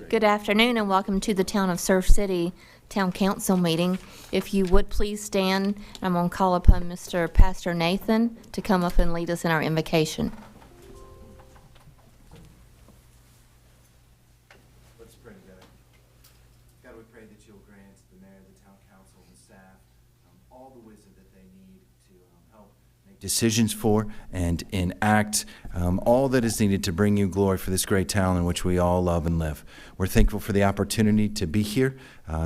Good afternoon and welcome to the Town of Surf City Town Council meeting. If you would please stand, I'm going to call upon Mr. Pastor Nathan to come up and lead us in our invocation. Let's pray together. God, we pray that you'll grant the mayor, the town council, and staff all the wisdom that they need to help make decisions for and enact all that is needed to bring you glory for this great town in which we all love and live. We're thankful for the opportunity to be here,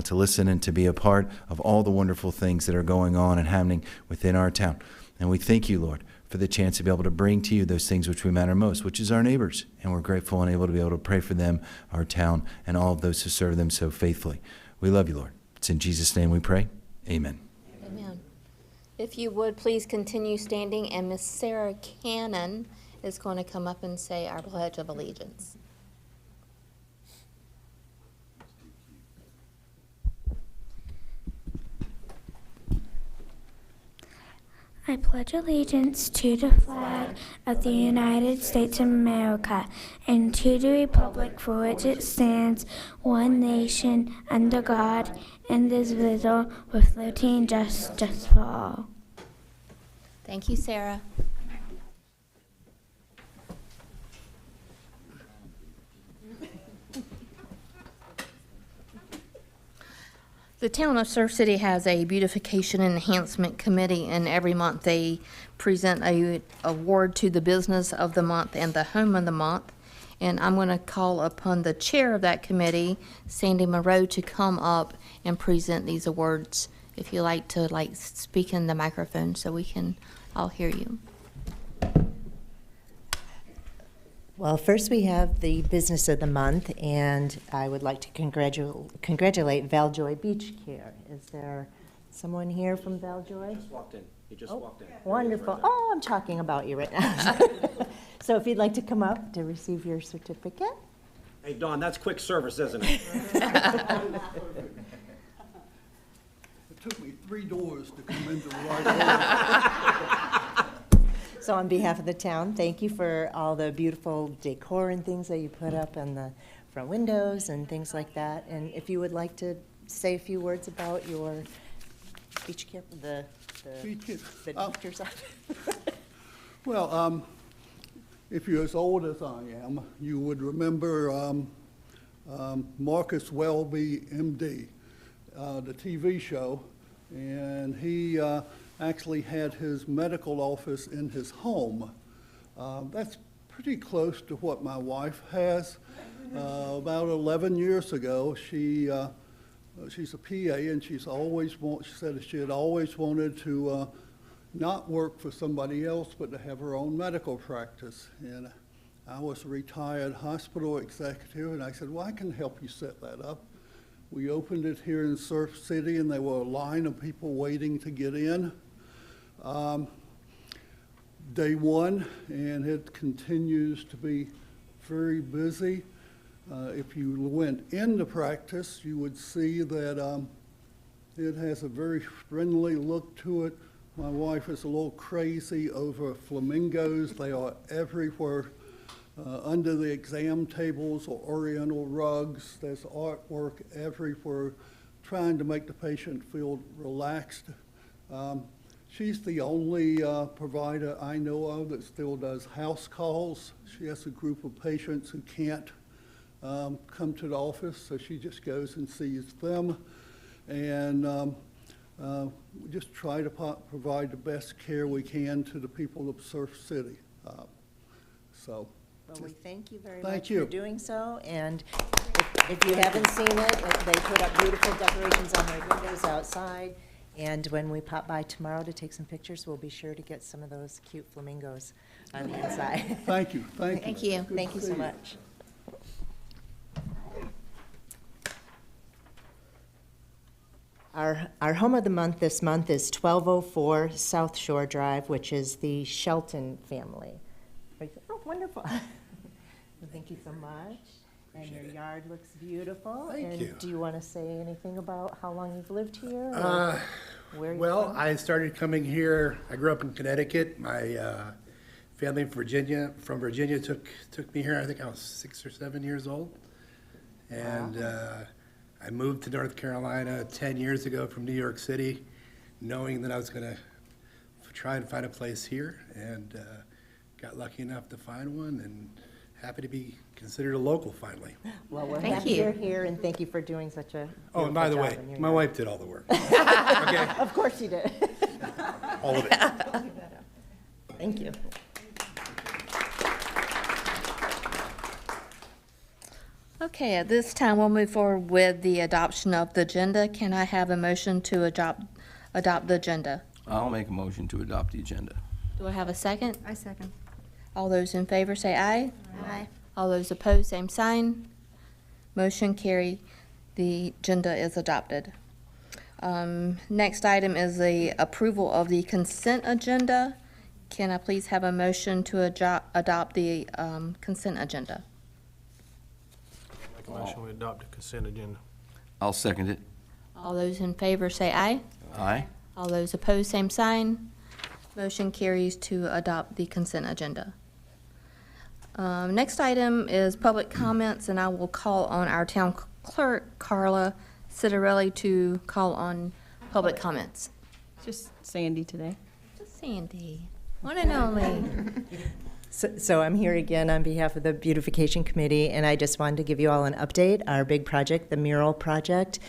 to listen and to be a part of all the wonderful things that are going on and happening within our town. And we thank you, Lord, for the chance to be able to bring to you those things which we matter most, which is our neighbors. And we're grateful and able to be able to pray for them, our town, and all of those who serve them so faithfully. We love you, Lord. It's in Jesus' name we pray. Amen. Amen. If you would please continue standing, and Miss Sarah Cannon is going to come up and say our Pledge of Allegiance. I pledge allegiance to the flag of the United States of America and to the republic for which it stands, one nation, under God, indivisible, with liberty and justice for all. Thank you, Sarah. The Town of Surf City has a beautification enhancement committee, and every month they present a award to the business of the month and the home of the month. And I'm going to call upon the chair of that committee, Sandy Moreau, to come up and present these awards. If you like to speak in the microphone so we can all hear you. Well, first we have the business of the month, and I would like to congratulate Valjoy Beach Care. Is there someone here from Valjoy? Just walked in. He just walked in. Wonderful. Oh, I'm talking about you right now. So if you'd like to come up to receive your certificate. Hey, Dawn, that's quick service, isn't it? It took me 3 doors to come into the right door. So on behalf of the town, thank you for all the beautiful decor and things that you put up in the front windows and things like that. And if you would like to say a few words about your beach care, the teacher's office. Well, if you're as old as I am, you would remember Marcus Welby, MD, the TV show, and he actually had his medical office in his home. That's pretty close to what my wife has. About 11 years ago, she's a PA, and she said she had always wanted to not work for somebody else, but to have her own medical practice. And I was a retired hospital executive, and I said, well, I can help you set that up. We opened it here in Surf City, and there were a line of people waiting to get in. Day one, and it continues to be very busy. If you went into practice, you would see that it has a very friendly look to it. My wife is a little crazy over flamingos. They are everywhere. Under the exam tables or oriental rugs, there's artwork everywhere, trying to make the patient feel relaxed. She's the only provider I know of that still does house calls. She has a group of patients who can't come to the office, so she just goes and sees them. And we just try to provide the best care we can to the people of Surf City. So. Well, we thank you very Thank much you. for doing so, and if you haven't seen it, they put up beautiful decorations on their windows outside, and when we pop by tomorrow to take some pictures, we'll be sure to get some of those cute flamingos on the inside. Thank you, thank you. Thank you. Good Thank to you see so much. Our home of the month this month is 1204 South Shore Drive, which is the Shelton family. Oh, wonderful. Thank you so much. And your yard looks beautiful. Thank you. And do you want to say anything about how long you've lived here? Or where you're Well, from? I started coming here, I grew up in Connecticut. My family from Virginia took me here, I think I was 6 or 7 years old. And I moved to North Carolina 10 years ago from New York City, knowing that I was going to try and find a place here, and got lucky enough to find one, and happy to be considered a local finally. Well, we're Thank happy you. you're here, and thank you for doing such a Oh, and by the beautiful way, job in your my yard. wife did all the work. Okay, Of course you did. all of it. Thank you. Okay, at this time, we'll move forward with the adoption of the agenda. Can I have a motion to adopt the agenda? I'll make a motion to adopt the agenda. Do I have a second? I second. All those in favor say aye. Aye. All those opposed, same sign. Motion carry. The agenda is adopted. Next item is the approval of the consent agenda. Can I please have a motion to adopt the consent agenda? Make a motion, we adopt the consent agenda. I'll second it. All those in favor say aye. Aye. All those opposed, same sign. Motion carries to adopt the consent agenda. Next item is public comments, and I will call on our town clerk, Carla Citarelli, to call on public comments. Just Sandy today. Just Sandy, one and only. So I'm here again on behalf of the Beautification Committee, and I just wanted to give you all an update. Our big project, the mural project,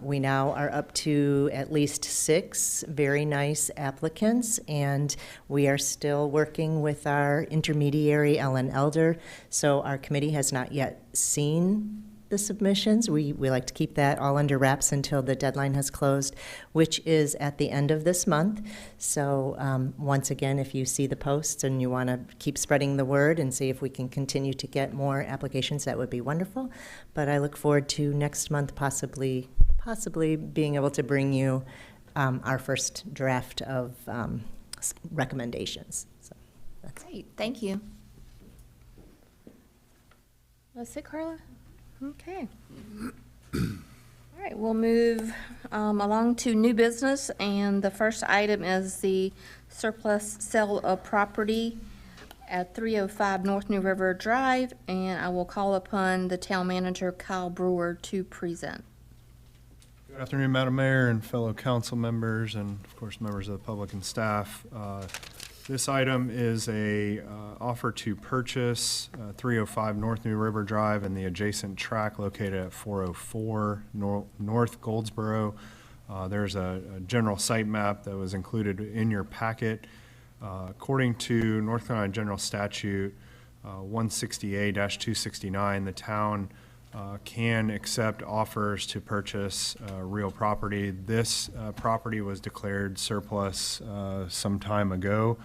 we now are up to at least 6 very nice applicants, and we are still working with our intermediary, Ellen Elder. So our committee has not yet seen the submissions. We like to keep that all under wraps until the deadline has closed, which is at the end of this month. So once again, if you see the posts and you want to keep spreading the word and see if we can continue to get more applications, that would be wonderful. But I look forward to next month possibly being able to bring you our first draft of recommendations. So that's Great, thank you. That's it, Carla? Okay. All right, we'll move along to new business, and the first item is the surplus sale of property at 305 North New River Drive, and I will call upon the town manager, Kyle Brewer, to present. Good afternoon, Madam Mayor and fellow council members, and of course, members of the public and staff. This item is a offer to purchase 305 North New River Drive and the adjacent track located at 404 North Goldsboro. There's a general site map that was included in your packet. According to North Carolina General Statute 160A-269, the town can accept offers to purchase real property. This property was declared surplus some time ago,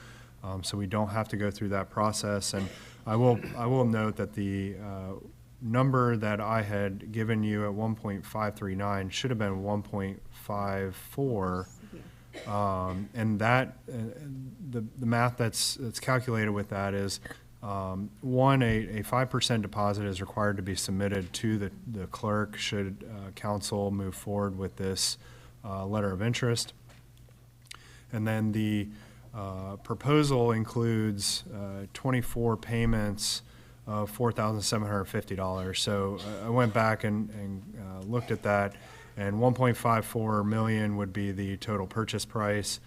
so we don't have to go through that process. And I will note that the number that I had given you at 1.539 should have been 1.54. And that the math that's calculated with that is One, a 5% deposit is required to be submitted to the clerk should council move forward with this letter of interest. And then the proposal includes 24 payments of $4,750. So I went back and looked at that, and $1.54 million would be the total purchase price.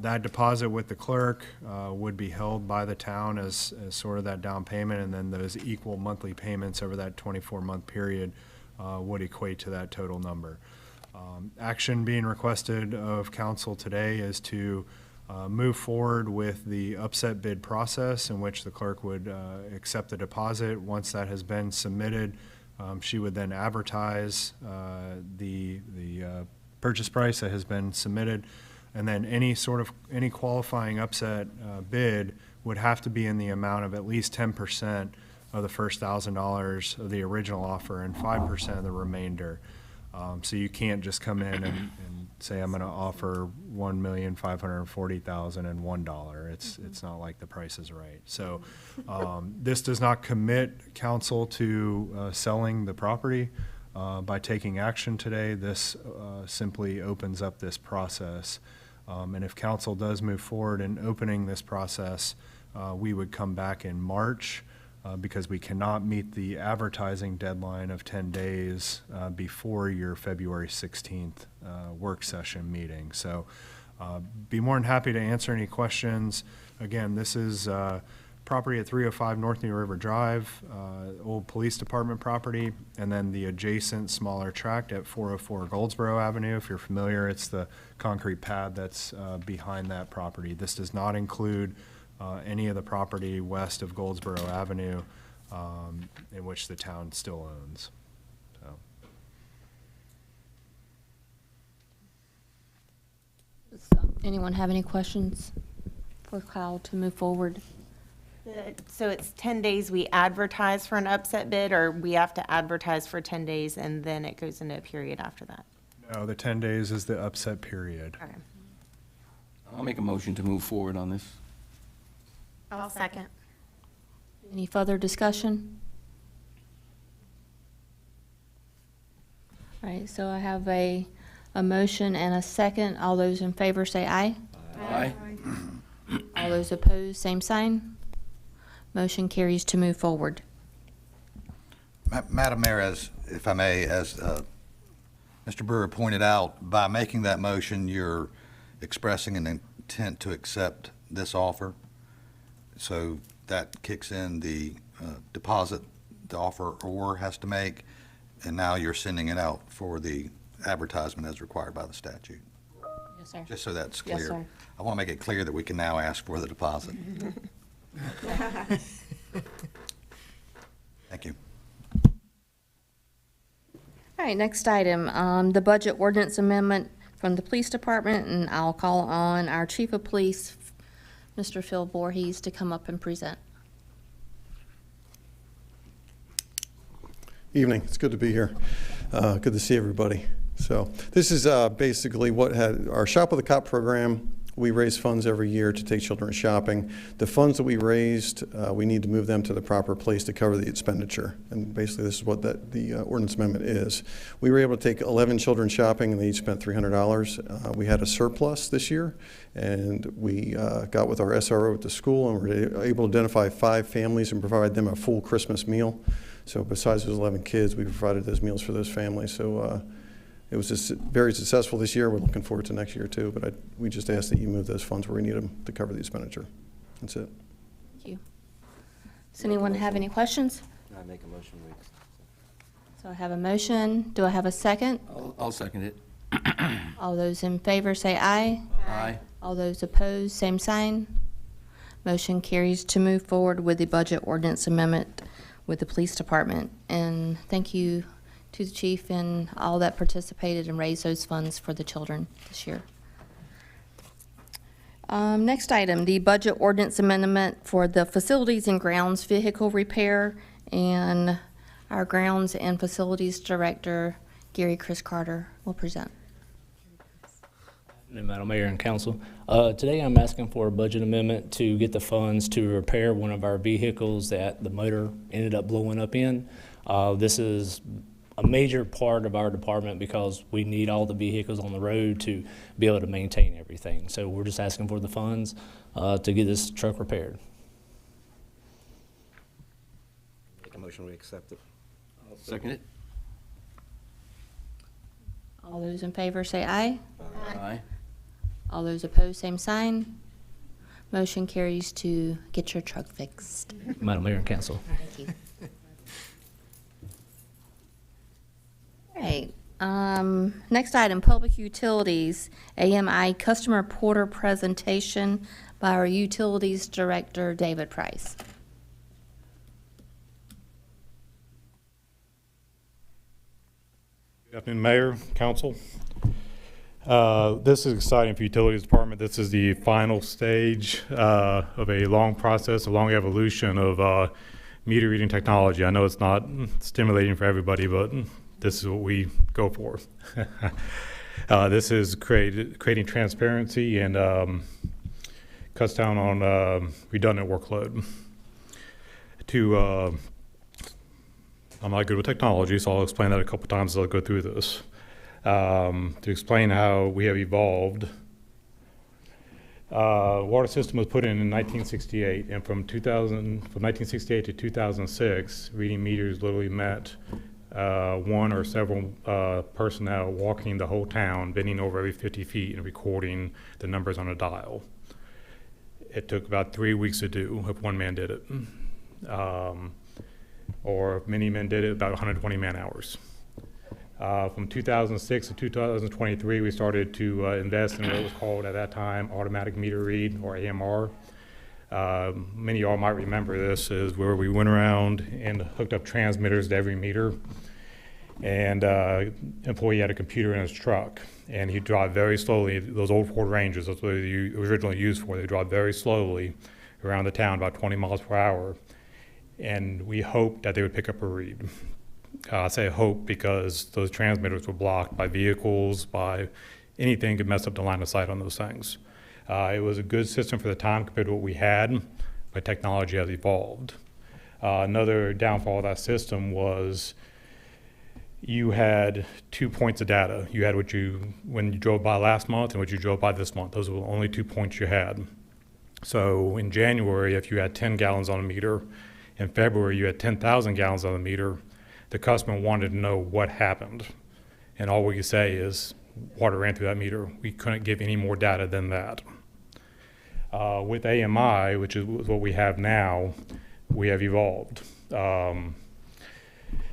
That deposit with the clerk would be held by the town as sort of that down payment, and then those equal monthly payments over that 24-month period would equate to that total number. Action being requested of council today is to move forward with the upset bid process, in which the clerk would accept the deposit. Once that has been submitted, she would then advertise the purchase price that has been submitted, and then any qualifying upset bid would have to be in the amount of at least 10% of the first $1,000 of the original offer and 5% of the remainder. So you can't just come in and say, I'm going to offer $1,540,001. It's not like The Price is Right. So this does not commit council to selling the property. By taking action today, this simply opens up this process. And if council does move forward in opening this process, we would come back in March because we cannot meet the advertising deadline of 10 days before your February 16th work session meeting. So be more than happy to answer any questions. Again, this is property at 305 North New River Drive, old police department property, and then the adjacent smaller tract at 404 Goldsboro Avenue. If you're familiar, it's the concrete pad that's behind that property. This does not include any of the property west of Goldsboro Avenue, in which the town still owns. So. Does anyone have any questions for Kyle to move forward? So it's 10 days we advertise for an upset bid, or we have to advertise for 10 days and then it goes into a period after that? No, the 10 days is the upset period. Okay. I'll make a motion to move forward on this. I'll second. Any further discussion? All right, so I have a motion and a second. All those in favor say aye. Aye. All those opposed, same sign. Motion carries to move forward. Madam Mayor, if I may, as Mr. Brewer pointed out, by making that motion, you're expressing an intent to accept this offer. So that kicks in the deposit the offeror has to make, and now you're sending it out for the advertisement as required by the statute. Yes, sir. Just so that's Yes, clear. sir. I want to make it clear that we can now ask for the deposit. Thank you. All right, next item, the budget ordinance amendment from the police department, and I'll call on our chief of police, Mr. Phil Voorhees, to come up and present. Evening. It's good to be here. Good to see everybody. So this is basically what had our Shop with a Cop program. We raise funds every year to take children shopping. The funds that we raised, we need to move them to the proper place to cover the expenditure. And basically this is what the ordinance amendment is. We were able to take 11 children shopping and they each spent $300. We had a surplus this year, and we got with our SRO at the school and were able to identify 5 families and provide them a full Christmas meal. So besides those 11 kids, we provided those meals for those families. So it was just very successful this year. We're looking forward to next year too, but we just ask that you move those funds where we need them to cover the expenditure. That's it. Thank you. Does anyone have any questions? I make a motion. So I have a motion. Do I have a second? I'll second it. All those in favor say aye. Aye. All those opposed, same sign. Motion carries to move forward with the budget ordinance amendment with the police department. And thank you to the chief and all that participated and raised those funds for the children this year. Next item, the budget ordinance amendment for the facilities and grounds vehicle repair, and our grounds and facilities director, Gary Chris Carter, will present. Madam Mayor and Council. Today I'm asking for a budget amendment to get the funds to repair one of our vehicles that the motor ended up blowing up in. This is a major part of our department because we need all the vehicles on the road to be able to maintain everything. So we're just asking for the funds to get this truck repaired. Make a motion, we accept it. Second it? All those in favor say aye. Aye. All those opposed, same sign. Motion carries to get your truck fixed. Madam Mayor and Council. Thank you. All right, next item, Public Utilities, AMI Customer Portal presentation by our Utilities Director, David Price. Good afternoon, Mayor, Council. This is exciting for Utilities Department. This is the final stage of a long process, a long evolution of meter reading technology. I know it's not stimulating for everybody, but this is what we go for. This is creating transparency and cuts down on redundant workload. I'm not good with technology, so I'll explain that a couple times as I go through this. To explain how we have evolved. Water system was put in 1968, and from 1968 to 2006, reading meters literally meant one or several personnel walking the whole town, bending over every 50 feet and recording the numbers on a dial. It took about 3 weeks to do if one man did it. Or if many men did it, about 120 man hours. From 2006 to 2023, we started to invest in what was called at that time automatic meter read, or AMR. Many of y'all might remember this, is where we went around and hooked up transmitters to every meter. And employee had a computer in his truck, and he'd drive very slowly. Those old Ford Rangers, that's what they originally used for. They drive very slowly around the town, about 20 miles per hour. And we hoped that they would pick up a read. I say hope because those transmitters were blocked by vehicles, by anything could mess up the line of sight on those things. It was a good system for the time compared to what we had, but technology has evolved. Another downfall of that system was you had 2 points of data. You had when you drove by last month and what you drove by this month. Those were the only 2 points you had. So in January, if you had 10 gallons on a meter, in February you had 10,000 gallons on the meter, the customer wanted to know what happened. And all we could say is water ran through that meter. We couldn't give any more data than that. With AMI, which is what we have now, we have evolved.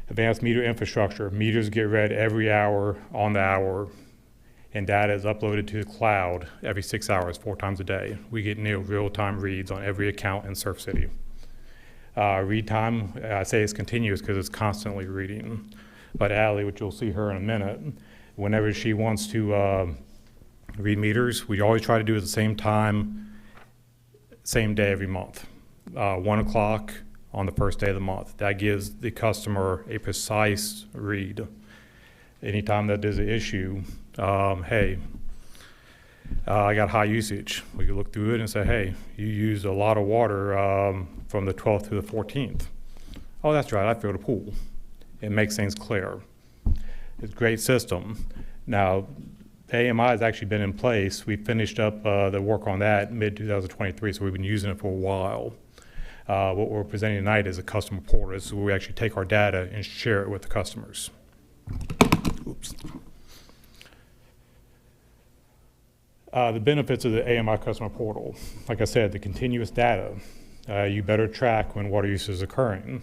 Advanced meter infrastructure. Meters get read every hour on the hour, and data is uploaded to the cloud every 6 hours, 4 times a day. We get near real-time reads on every account in Surf City. Read time, I say it's continuous because it's constantly reading. But Allie, which you'll see her in a minute, whenever she wants to read meters, we always try to do it at the same time, same day every month. 1 o'clock on the first day of the month. That gives the customer a precise read. Anytime that there's an issue, hey, I got high usage. We can look through it and say, hey, you used a lot of water from the 12th to the 14th. Oh, that's right, I filled a pool. It makes things clear. It's a great system. Now, AMI has actually been in place. We finished up the work on that mid-2023, so we've been using it for a while. What we're presenting tonight is a customer portal. This is where we actually take our data and share it with the customers. Oops. The benefits of the AMI customer portal. Like I said, the continuous data. You better track when water use is occurring.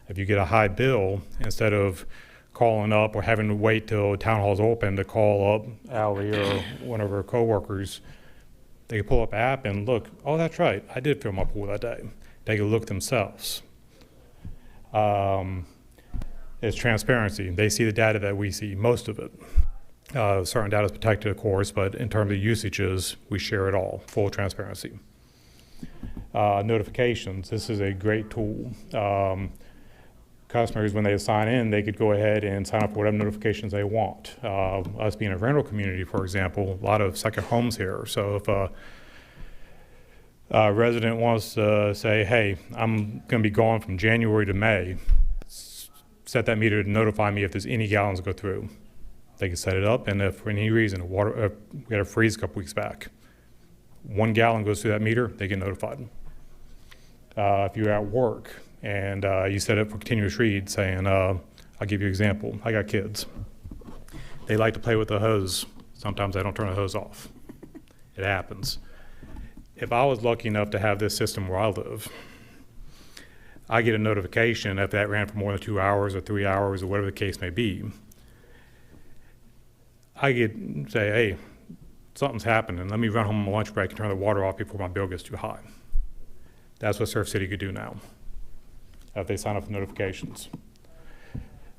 If you get a high bill, instead of calling up or having to wait till town hall's open to call up Allie or one of her coworkers, they can pull up app and look, oh, that's right, I did fill my pool that day. They can look themselves. It's transparency. They see the data that we see, most of it. Certain data is protected, of course, but in terms of usages, we share it all, full transparency. Notifications, this is a great tool. customers, when they sign in, they could go ahead and sign up for whatever notifications they want. Us being a rental community, for example, a lot of second homes here. So if a resident wants to say, hey, I'm going to be gone from January to May, set that meter to notify me if there's any gallons go through. They can set it up, and if for any reason, we had a freeze a couple weeks back, 1 gallon goes through that meter, they get notified. If you're at work and you set it for continuous read, saying, I'll give you an example. I got kids. They like to play with the hose. Sometimes I don't turn the hose off. It happens. If I was lucky enough to have this system where I live, I get a notification if that ran for more than 2 hours or 3 hours or whatever the case may be. I could say, hey, something's happening. Let me run home on my lunch break and turn the water off before my bill gets too high. That's what Surf City could do now if they sign up for notifications.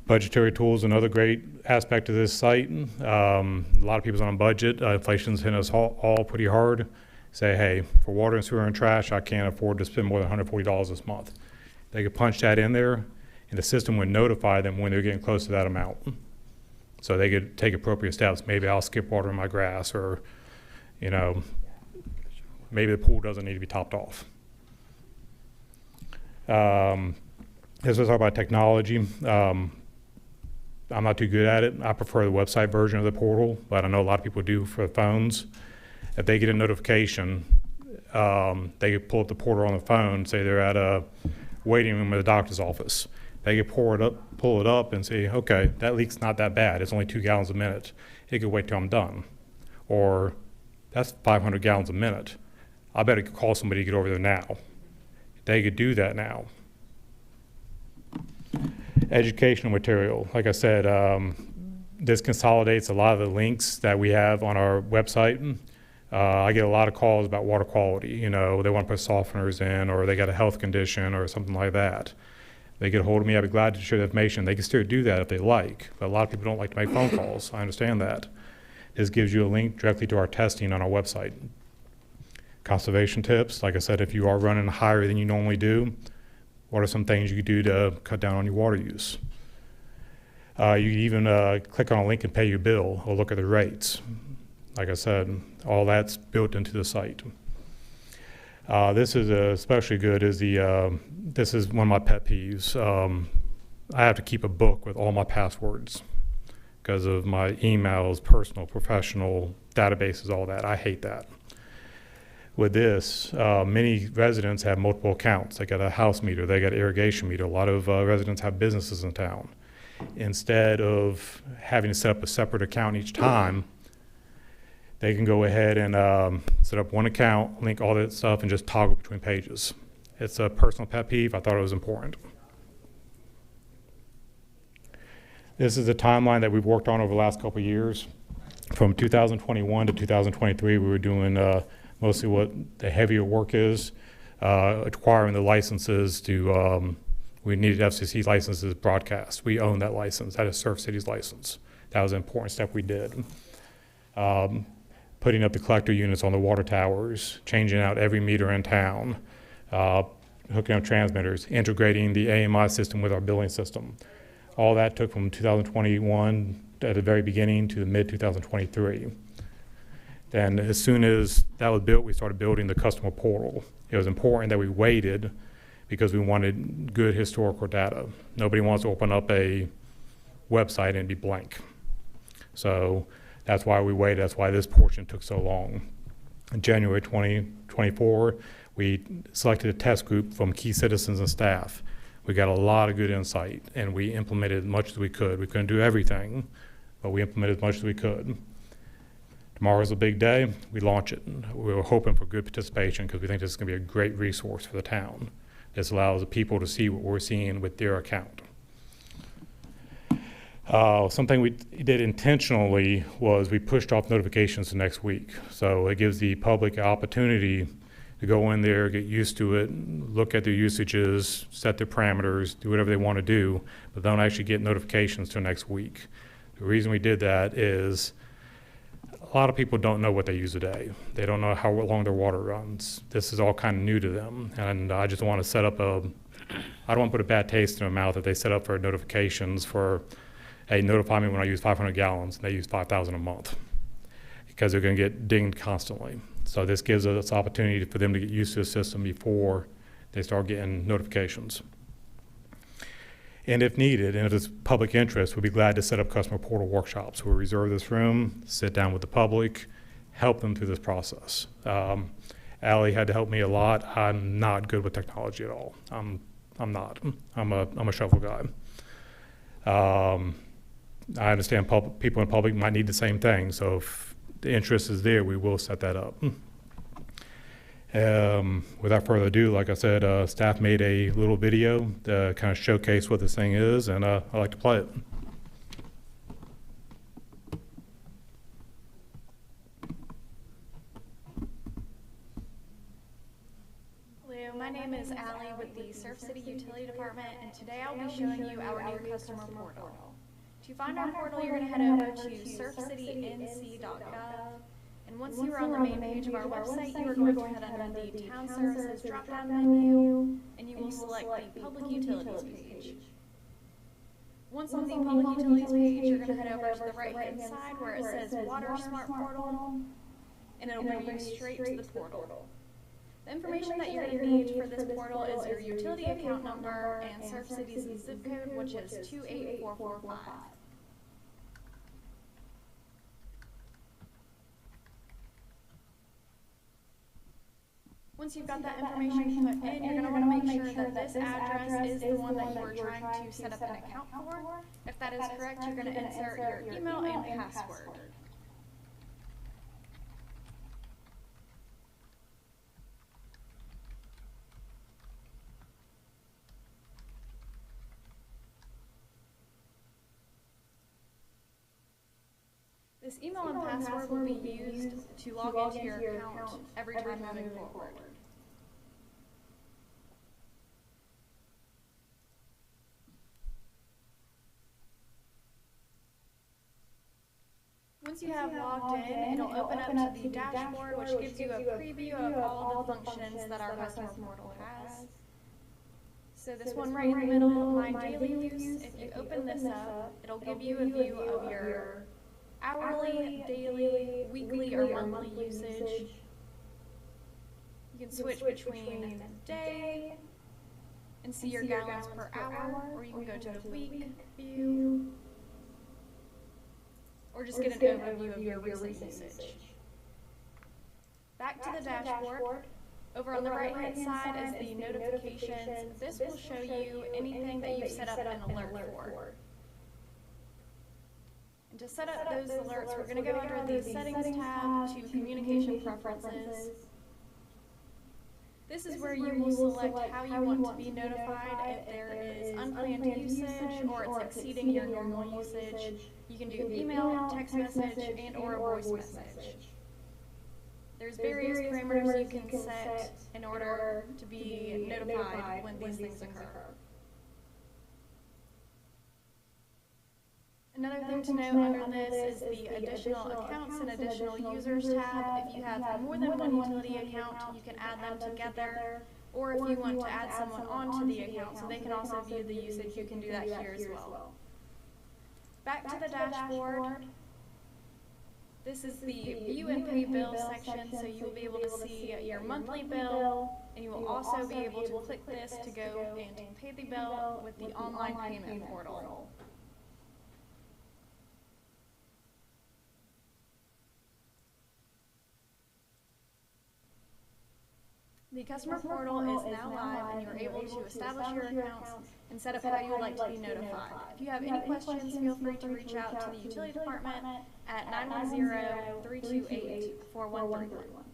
Budgetary tools, another great aspect of this site. A lot of people's on a budget. Inflation's hitting us all pretty hard. Say, hey, for water and sewer and trash, I can't afford to spend more than $140 this month. They could punch that in there, and the system would notify them when they're getting close to that amount. So they could take appropriate steps. Maybe I'll skip watering my grass, or, you know, maybe the pool doesn't need to be topped off. As we talk about technology, I'm not too good at it. I prefer the website version of the portal, but I know a lot of people do for phones. If they get a notification, they could pull up the portal on the phone, say they're at a waiting room at the doctor's office. They could pull it up and say, okay, that leak's not that bad. It's only 2 gallons a minute. It could wait till I'm done. Or that's 500 gallons a minute. I better call somebody to get over there now. They could do that now. Educational material. Like I said, this consolidates a lot of the links that we have on our website. I get a lot of calls about water quality. You know, they want to put softeners in, or they got a health condition or something like that. They get a hold of me. I'd be glad to share the information. They can still do that if they like, but a lot of people don't like to make phone calls. I understand that. This gives you a link directly to our testing on our website. Conservation tips. Like I said, if you are running higher than you normally do, what are some things you could do to cut down on your water use? You even click on a link and pay your bill or look at the rates. Like I said, all that's built into the site. This is especially good. This is one of my pet peeves. I have to keep a book with all my passwords because of my emails, personal, professional, databases, all that. I hate that. With this, many residents have multiple accounts. They got a house meter, they got an irrigation meter. A lot of residents have businesses in town. Instead of having to set up a separate account each time, they can go ahead and set up one account, link all that stuff, and just toggle between pages. It's a personal pet peeve. I thought it was important. This is a timeline that we've worked on over the last couple of years. From 2021 to 2023, we were doing mostly what the heavier work is, acquiring the licenses to, we needed FCC licenses broadcast. We own that license. That is Surf City's license. That was an important step we did. Putting up the collector units on the water towers, changing out every meter in town, hooking up transmitters, integrating the AMI system with our billing system. All that took from 2021 at the very beginning to the mid-2023. Then as soon as that was built, we started building the customer portal. It was important that we waited because we wanted good historical data. Nobody wants to open up a website and be blank. So that's why we waited. That's why this portion took so long. In January 2024, we selected a test group from key citizens and staff. We got a lot of good insight, and we implemented as much as we could. We couldn't do everything, but we implemented as much as we could. Tomorrow's a big day. We launch it. We were hoping for good participation because we think this is going to be a great resource for the town. This allows the people to see what we're seeing with their account. Something we did intentionally was we pushed off notifications to next week. So it gives the public an opportunity to go in there, get used to it, look at their usages, set their parameters, do whatever they want to do, but don't actually get notifications till next week. The reason we did that is a lot of people don't know what they use a day. They don't know how long their water runs. This is all kind of new to them, and I just want to set up I don't want to put a bad taste in their mouth if they set up for notifications for, hey, notify me when I use 500 gallons, and they use 5,000 a month, because they're going to get dinged constantly. So this gives us opportunity for them to get used to the system before they start getting notifications. And if needed, and if it's public interest, we'd be glad to set up customer portal workshops. We'll reserve this room, sit down with the public, help them through this process. Allie had to help me a lot. I'm not good with technology at all. I'm not. I'm a shovel guy. I understand people in public might need the same thing, so if the interest is there, we will set that up. Without further ado, like I said, staff made a little video to kind of showcase what this thing is, and I like to play it. Hello, my name is Allie with the Surf City Utility Department, and today I'll be showing you our new customer portal. To find our portal, you're going to head over to surfcitync.gov. And once you are on the main page of our website, you are going to head under the Town Services drop-down menu, and you will select the Public Utilities page. Once on the Public Utilities page, you're going to head over to the right-hand side where it says Water Smart Portal, and it'll bring you straight to the portal. The information that you're going to need for this portal is your utility account number and Surf City's zip code, which is 28445. Once you've got that information put in, you're going to want to make sure that this address is the one that you are trying to set up an account for. If that is correct, you're going to insert your email and password. This email and password will be used to log into your account every time moving forward. Once you have logged in, it'll open up to the dashboard, which gives you a preview of all the functions that our customer portal has. So this one right in the middle, My Daily Use, if you open this up, it'll give you a view of your hourly, daily, weekly, or monthly usage. You can switch between day and see your gallons per hour, or you can go to the week view, or just get an overview of your recent usage. Back to the dashboard. Over on the right-hand side is the notifications. This will show you anything that you've set up an alert for. And to set up those alerts, we're going to go under the Settings tab to Communication Preferences. This is where you will select how you want to be notified if there is unplanned usage or it's exceeding your normal usage. You can do email, text message, and or a voice message. There's various parameters you can set in order to be notified when these things occur. Another thing to note under this is the additional accounts and additional users tab. If you have more than one utility account, you can add them together. Or if you want to add someone onto the account so they can also view the usage, you can do that here as well. Back to the dashboard. This is the View and Pay Bill section, so you will be able to see your monthly bill, and you will also be able to click this to go and pay the bill with the online payment portal. The customer portal is now live, and you are able to establish your accounts and set up how you would like to be notified. If you have any questions, feel free to reach out to the utility department at 910-328-4131.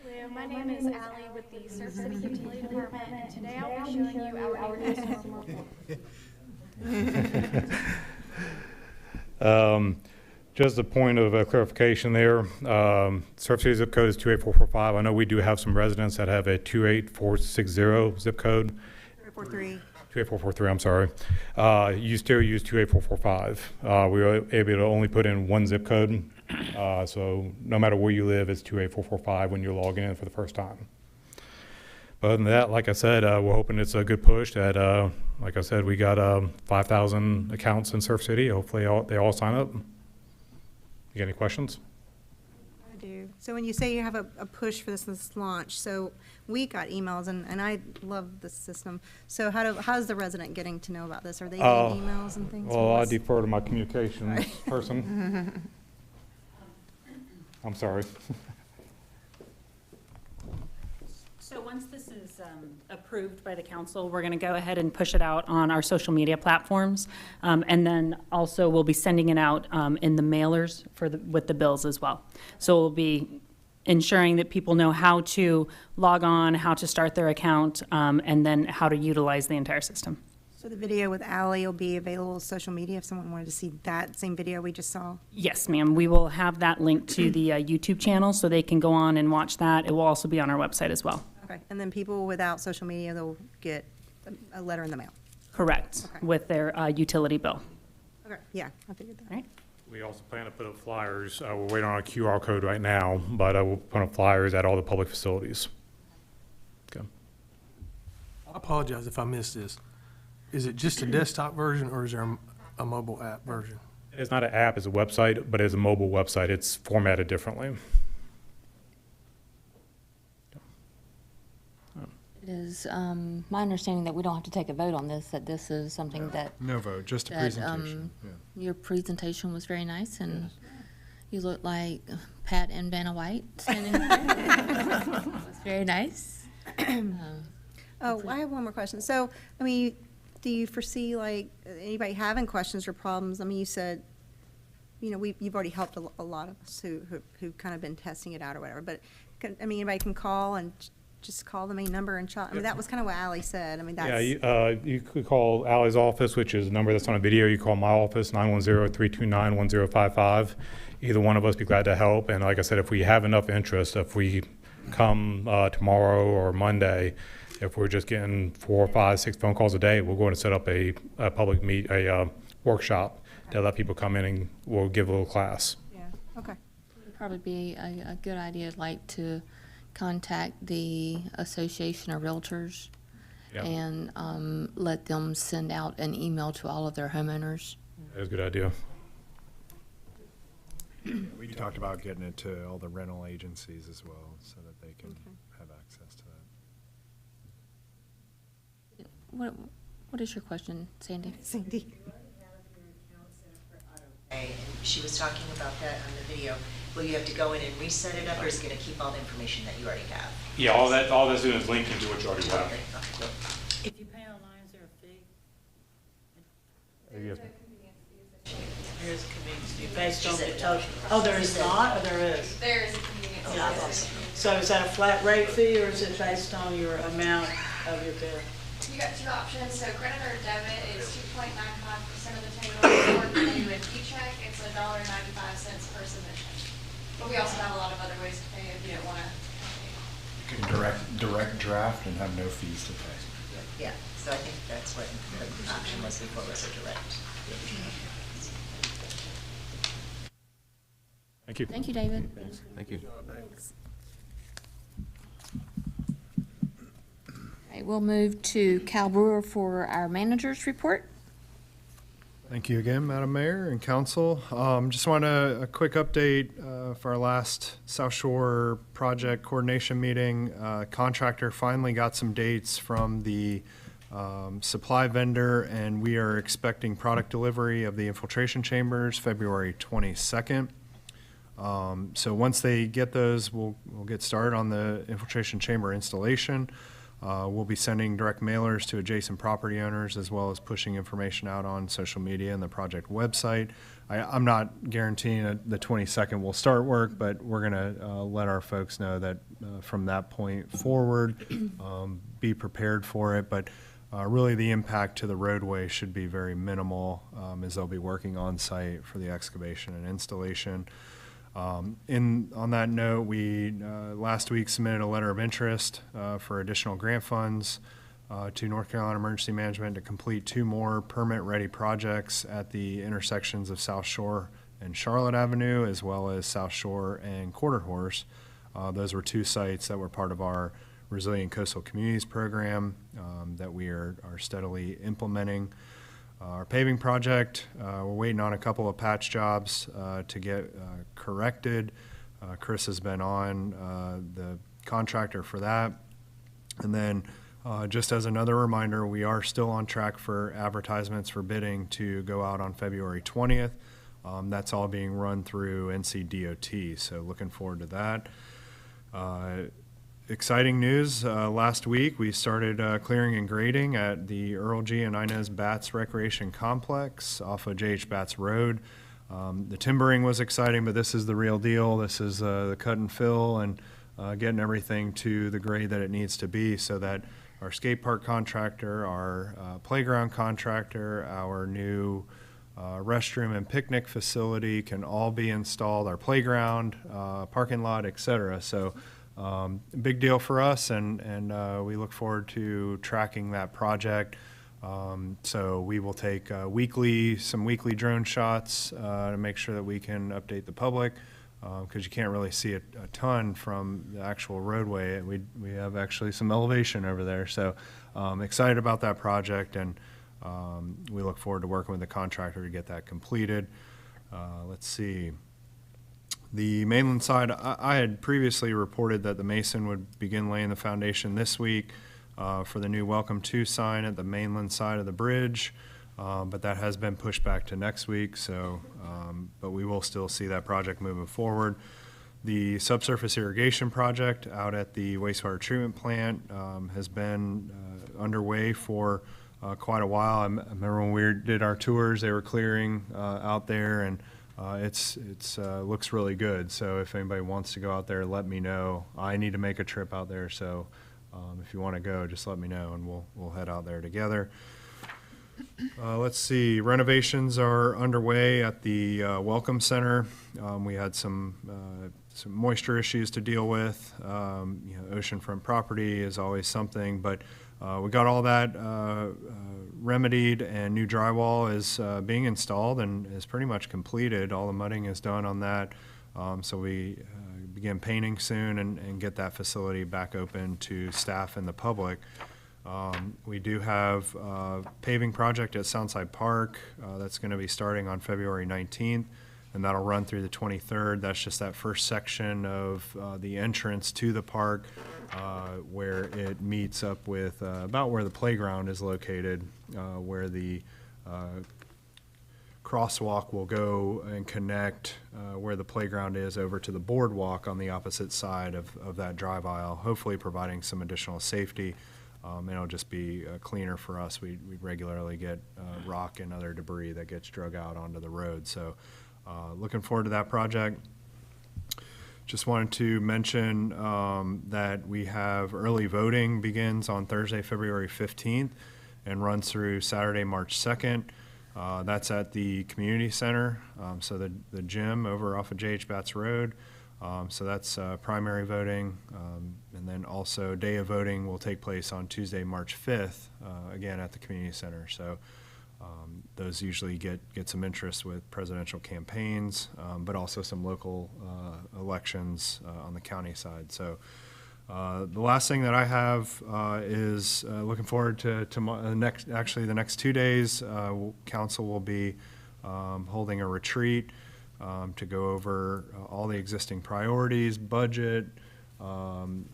Hello, my name is Allie with the Surf City Utility Department, and today I'll be showing you our new customer portal. Just a point of clarification there. Surf City zip code is 28445. I know we do have some residents that have a 28460 zip code. 28443, I'm sorry. You still use 28445. We were able to only put in one zip code. So no matter where you live, it's 28445 when you're logging in for the first time. Other than that, like I said, we're hoping it's a good push. That, like I said, we got 5,000 accounts in Surf City. Hopefully, they all sign up. You got any questions? I do. So when you say you have a push for this launch, so we got emails, and I love the system. So how's the resident getting to know about this? Are they getting emails and things? Well, I defer to my communications person. I'm sorry. So once this is approved by the council, we're going to go ahead and push it out on our social media platforms. And then also we'll be sending it out in the mailers with the bills as well. So we'll be ensuring that people know how to log on, how to start their account, and then how to utilize the entire system. So the video with Allie will be available on social media if someone wanted to see that same video we just saw? Yes, ma'am. We will have that linked to the YouTube channel so they can go on and watch that. It will also be on our website as well. Okay, and then people without social media, they'll get a letter in the mail? Correct, Okay. with their utility bill. Okay, yeah, I figured that. Right. We also plan to put up flyers. We're waiting on a QR code right now, but we'll put up flyers at all the public facilities. Okay. I apologize if I missed this. Is it just a desktop version, or is there a mobile app version? It's not an app, it's a website, but it's a mobile website. It's formatted differently. It is my understanding that we don't have to take a vote on this, that this is something that. No vote, just a that, presentation. Yeah. Your presentation was very nice, and you look like Pat and Vanna White standing there. It was very nice. Oh, I have one more question. So, I mean, do you foresee, like, anybody having questions or problems? I mean, you said, you know, you've already helped a lot of us who've kind of been testing it out or whatever, but, I mean, anybody can call and just call the main number and I mean, that was kind of what Allie said. I mean, that's. Yeah, you could call Allie's office, which is the number that's on a video. You call my office, 910-329-1055. Either one of us be glad to help. And like I said, if we have enough interest, if we come tomorrow or Monday, if we're just getting 4, 5, 6 phone calls a day, we're going to set up a public workshop to let people come in, and we'll give a little class. Yeah, okay. It'd probably be a good idea, like, to contact the Association of Realtors and let them send out an email to all of their homeowners. That's a good idea. We talked about getting it to all the rental agencies as well, so that they can have access to that. What is your question, Sandy? Sandy. And she was talking about that on the video. Will you have to go in and reset it up, or is it going to keep all the information that you already have? Yeah, all that's doing is linking to what you already have. If you pay online, is there a fee? Yes. There is a convenience fee based on the total. Oh, there is not, or there is? There is a convenience fee. Yeah. So is that a flat rate fee, or is it based on your amount of your bill? You got two options, so credit or debit is 2.95% of the total, or you would e-check, it's $1.95 per submission. But we also have a lot of other ways to pay if you don't want to. You can direct draft and have no fees to pay. Yeah, so I think that's what the option was before, was a direct. Thank you. Thank you, David. Thank you. Okay, we'll move to Cal Brewer for our manager's report. Thank you again, Madam Mayor and Council. Just want a quick update for our last South Shore project coordination meeting. Contractor finally got some dates from the supply vendor, and we are expecting product delivery of the infiltration chambers February 22nd. So once they get those, we'll get started on the infiltration chamber installation. We'll be sending direct mailers to adjacent property owners, as well as pushing information out on social media and the project website. I'm not guaranteeing the 22nd will start work, but we're going to let our folks know that from that point forward, be prepared for it. But really the impact to the roadway should be very minimal, as they'll be working on site for the excavation and installation. On that note, we last week submitted a letter of interest for additional grant funds to North Carolina Emergency Management to complete 2 more permit-ready projects at the intersections of South Shore and Charlotte Avenue, as well as South Shore and Quarter Horse. Those were 2 sites that were part of our Resilient Coastal Communities Program that we are steadily implementing. Our paving project, we're waiting on a couple of patch jobs to get corrected. Chris has been on the contractor for that. And then just as another reminder, we are still on track for advertisements for bidding to go out on February 20th. That's all being run through NCDOT, so looking forward to that. Exciting news, last week we started clearing and grading at the Earl G. and Inez Batts Recreation Complex off of J.H. Batts Road. The timbering was exciting, but this is the real deal. This is the cut and fill and getting everything to the grade that it needs to be so that our skate park contractor, our playground contractor, our new restroom and picnic facility can all be installed, our playground, parking lot, etc. So big deal for us, and we look forward to tracking that project. So we will take some weekly drone shots to make sure that we can update the public, because you can't really see a ton from the actual roadway. We have actually some elevation over there, so excited about that project, and we look forward to working with the contractor to get that completed. Let's see. The mainland side, I had previously reported that the mason would begin laying the foundation this week for the new Welcome To sign at the mainland side of the bridge, but that has been pushed back to next week, so, but we will still see that project moving forward. The subsurface irrigation project out at the wastewater treatment plant has been underway for quite a while. I remember when we did our tours, they were clearing out there, and it's looks really good. So if anybody wants to go out there, let me know. I need to make a trip out there, so if you want to go, just let me know, and we'll head out there together. Let's see, renovations are underway at the Welcome Center. We had some moisture issues to deal with. Oceanfront property is always something, but we got all that remedied, and new drywall is being installed and is pretty much completed. All the mudding is done on that, so we begin painting soon and get that facility back open to staff and the public. We do have a paving project at Soundside Park that's going to be starting on February 19th, and that'll run through the 23rd. That's just that first section of the entrance to the park where it meets up with about where the playground is located, where the crosswalk will go and connect where the playground is over to the boardwalk on the opposite side of that drive aisle, hopefully providing some additional safety. And it'll just be cleaner for us. We regularly get rock and other debris that gets drug out onto the road. So looking forward to that project. Just wanted to mention that we have early voting begins on Thursday, February 15th and runs through Saturday, March 2nd. That's at the community center, so the gym over off of J.H. Batts Road. So that's primary voting, and then also day of voting will take place on Tuesday, March 5th, again at the community center. So those usually get some interest with presidential campaigns, but also some local elections on the county side. So the last thing that I have is looking forward to the next 2 days. Council will be holding a retreat to go over all the existing priorities, budget,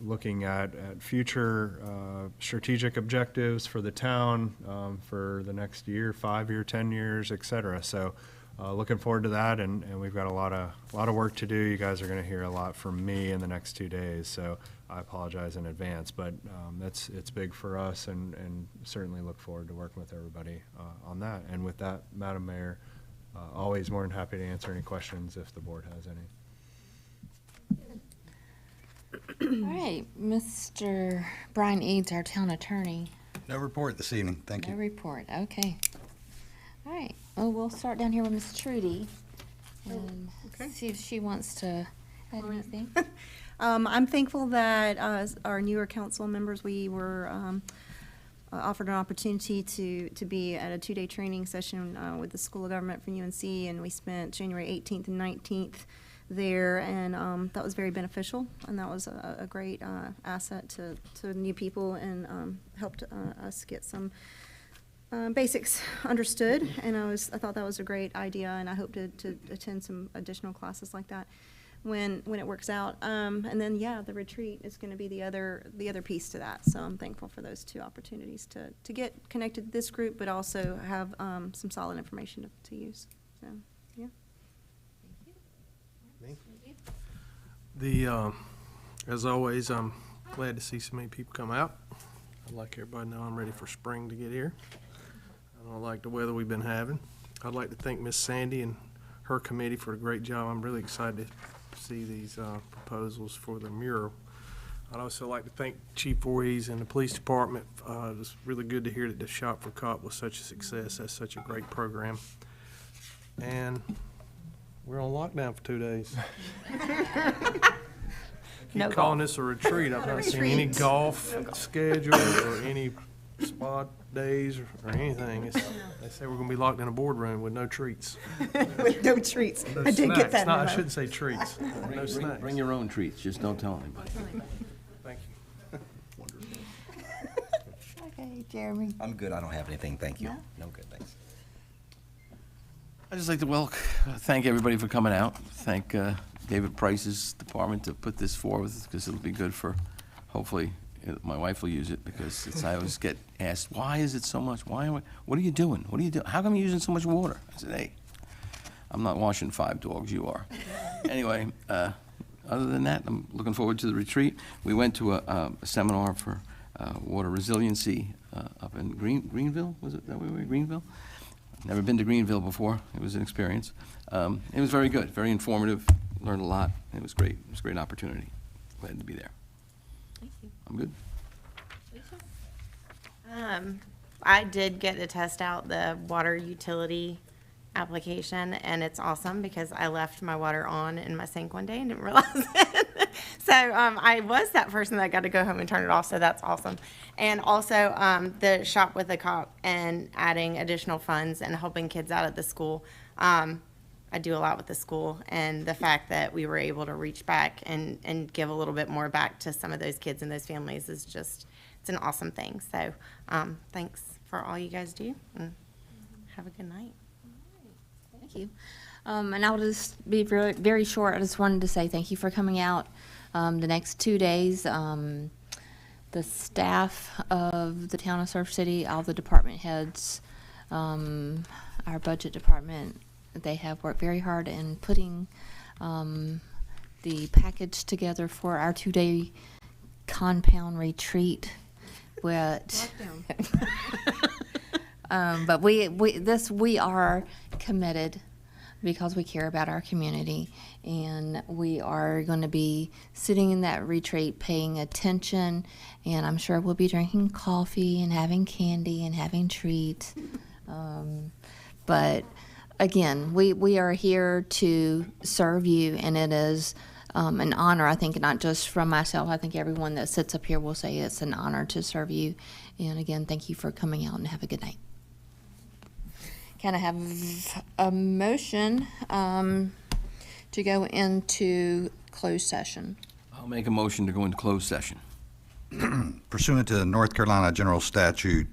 looking at future strategic objectives for the town for the next year, 5 year, 10 years, et cetera. So looking forward to that, and we've got a lot of work to do. You guys are going to hear a lot from me in the next 2 days, so I apologize in advance, but it's big for us, and certainly look forward to working with everybody on that. And with that, Madam Mayor, always more than happy to answer any questions if the board has any. All right, Mr. Brian Eads, our town attorney. No report this evening, thank you. No report, okay. All right, well, we'll start down here with Ms. Trudy and see if she wants to add anything. I'm thankful that as our newer council members, we were offered an opportunity to be at a 2-day training session with the School of Government from UNC, and we spent January 18th and 19th there, and that was very beneficial, and that was a great asset to new people, and helped us get some basics understood, and I thought that was a great idea, and I hope to attend some additional classes like that when it works out. And then, yeah, the retreat is going to be the other piece to that. So I'm thankful for those two opportunities to get connected to this group, but also have some solid information to use. So, yeah. As always, I'm glad to see so many people come out. I'd like everybody to know I'm ready for spring to get here. I don't like the weather we've been having. I'd like to thank Miss Sandy and her committee for a great job. I'm really excited to see these proposals for the mural. I'd also like to thank Chief Voorhees and the police department. It was really good to hear that the Shop for Cop was such a success. That's such a great program. And we're on lockdown for 2 days. Keep calling this a retreat. I've not seen any golf schedule or any spa days or anything. They say we're going to be locked in a boardroom with no treats. With no treats. No I did snacks. get that No, I memo. shouldn't say treats. No snacks. Bring your own treats, just don't tell anybody. Thank you. Okay, Jeremy. I'm good. I don't have anything. Thank you. No good, thanks. I'd just like to thank everybody for coming out. Thank David Price's department to put this forward, because it'll be good for, hopefully, my wife will use it, because I always get asked, why is it so much? What are you doing? What are you doing? How come you're using so much water? I said, hey, I'm not washing 5 dogs, you are. Anyway, other than that, I'm looking forward to the retreat. We went to a seminar for water resiliency up in Greenville. Was it that way? Greenville? Never been to Greenville before. It was an experience. It was very good, very informative. Learned a lot. It was great. It was a great opportunity. Glad to be there. Thank you. I'm good. I did get to test out the water utility application, and it's awesome because I left my water on in my sink one day and didn't realize it. So I was that person that got to go home and turn it off, so that's awesome. And also the Shop with a Cop and adding additional funds and helping kids out at the school. I do a lot with the school, and the fact that we were able to reach back and give a little bit more back to some of those kids and those families is just, it's an awesome thing. So thanks for all you guys do, and have a good night. Thank you. And I'll just be very, very short. I just wanted to say thank you for coming out the next 2 days. The staff of the town of Surf City, all the department heads, our budget department, they have worked very hard in putting the package together for our 2-day compound retreat. But we are committed because we care about our community, and we are going to be sitting in that retreat paying attention, and I'm sure we'll be drinking coffee and having candy and having treats. But again, we are here to serve you, and it is an honor, I think, not just from myself. I think everyone that sits up here will say it's an honor to serve you. And again, thank you for coming out, and have a good night. Can I have a motion to go into closed session? I'll make a motion to go into closed session. Pursuant to North Carolina General Statute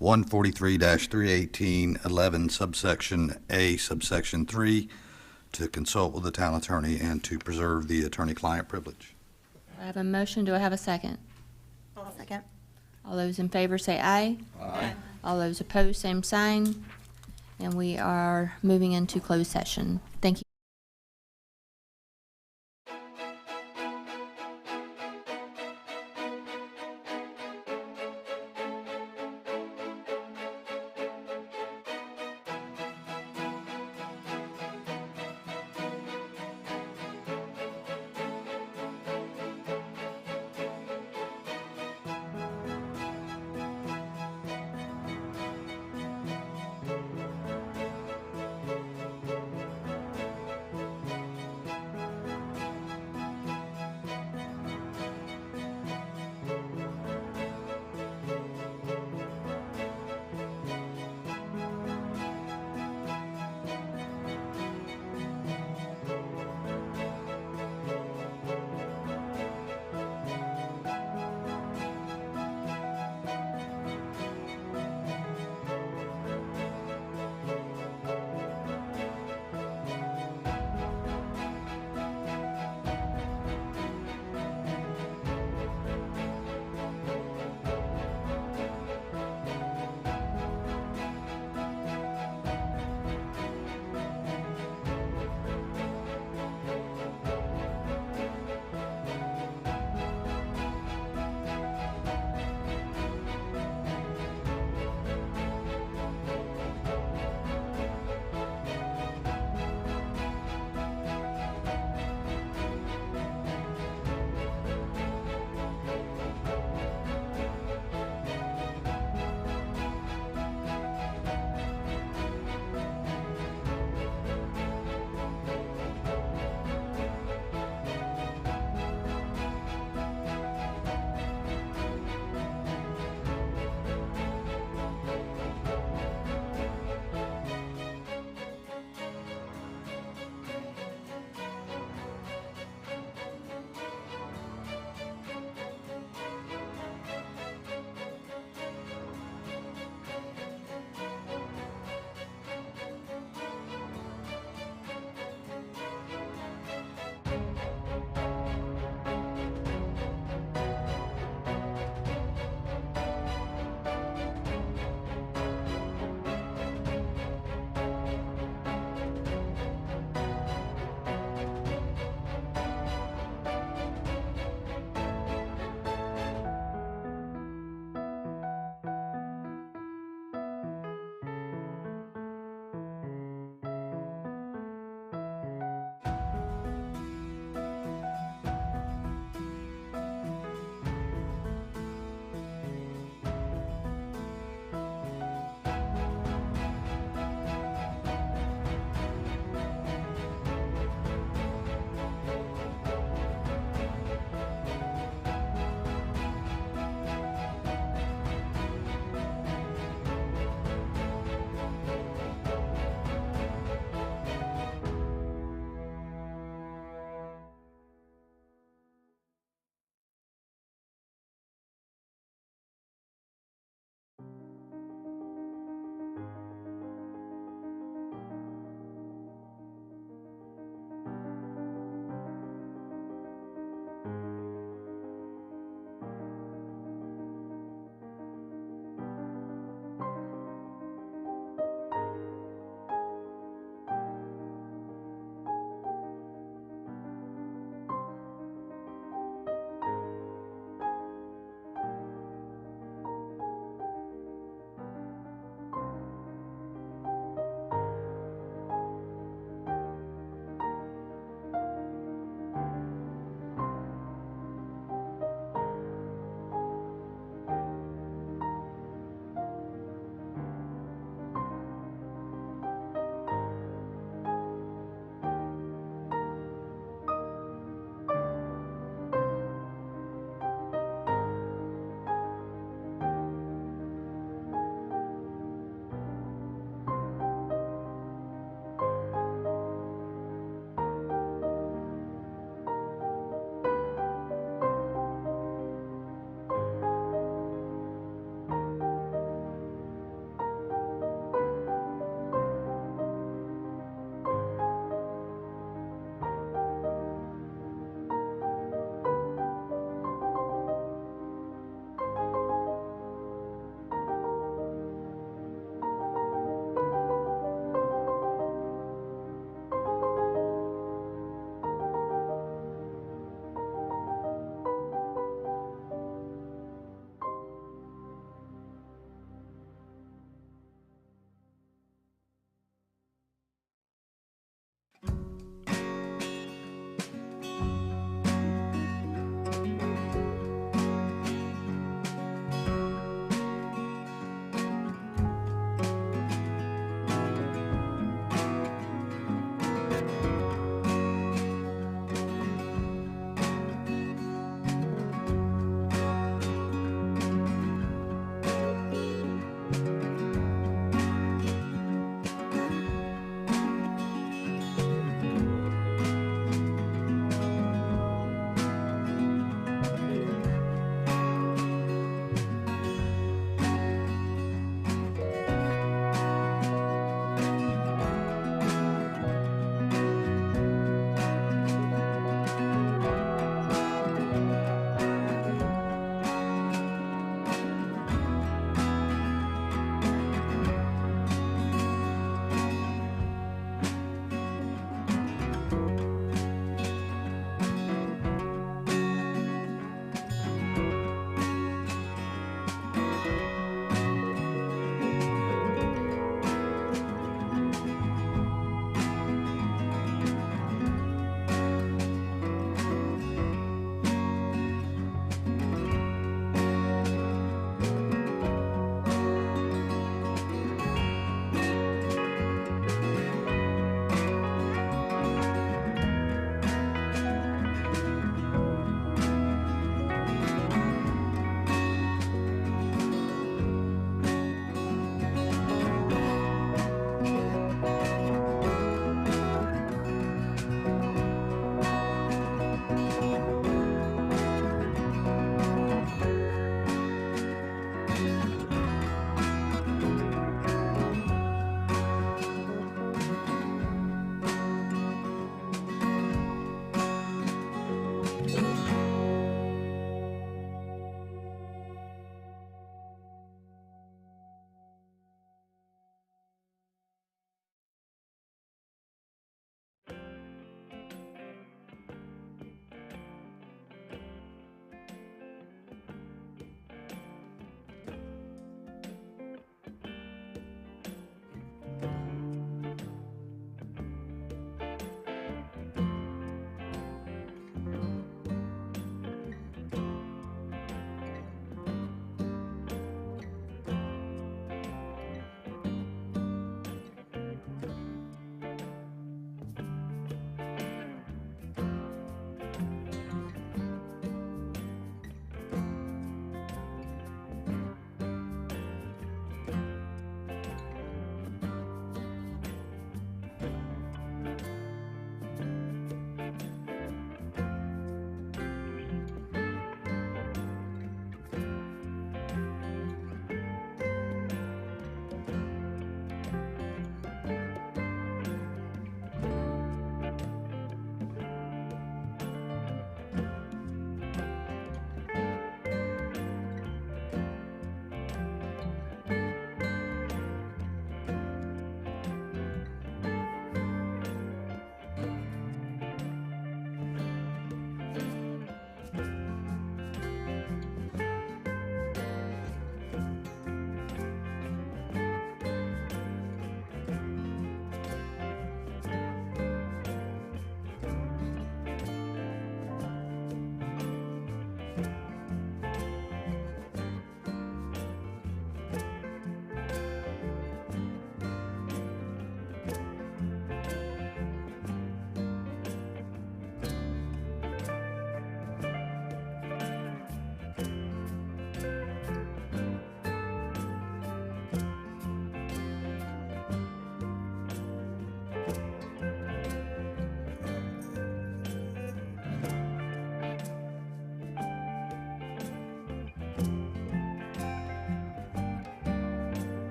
143-318-11 subsection A subsection 3, to consult with the town attorney and to preserve the attorney-client privilege. I have a motion. Do I have a second? I'll second. All those in favor say aye. Aye. All those opposed, same sign. And we are moving into closed session. Thank you.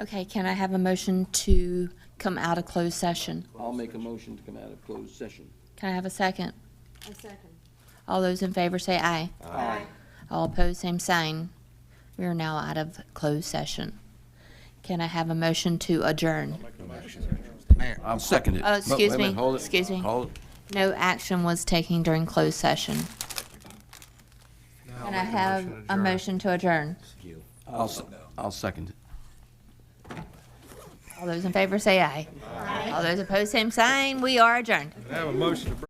Okay, can I have a motion to come out of closed session? I'll make a motion to come out of closed session. Can I have a second? A second. All those in favor say aye. Aye. All opposed, same sign. We are now out of closed session. Can I have a motion to adjourn? I'll second it. Oh, Wait a excuse minute, me, hold it, excuse me. Hold it. No action was taken during closed session. Can I have a motion to adjourn? I'll second it. All those in favor say aye. All those opposed, same sign. We are adjourned. I have a motion to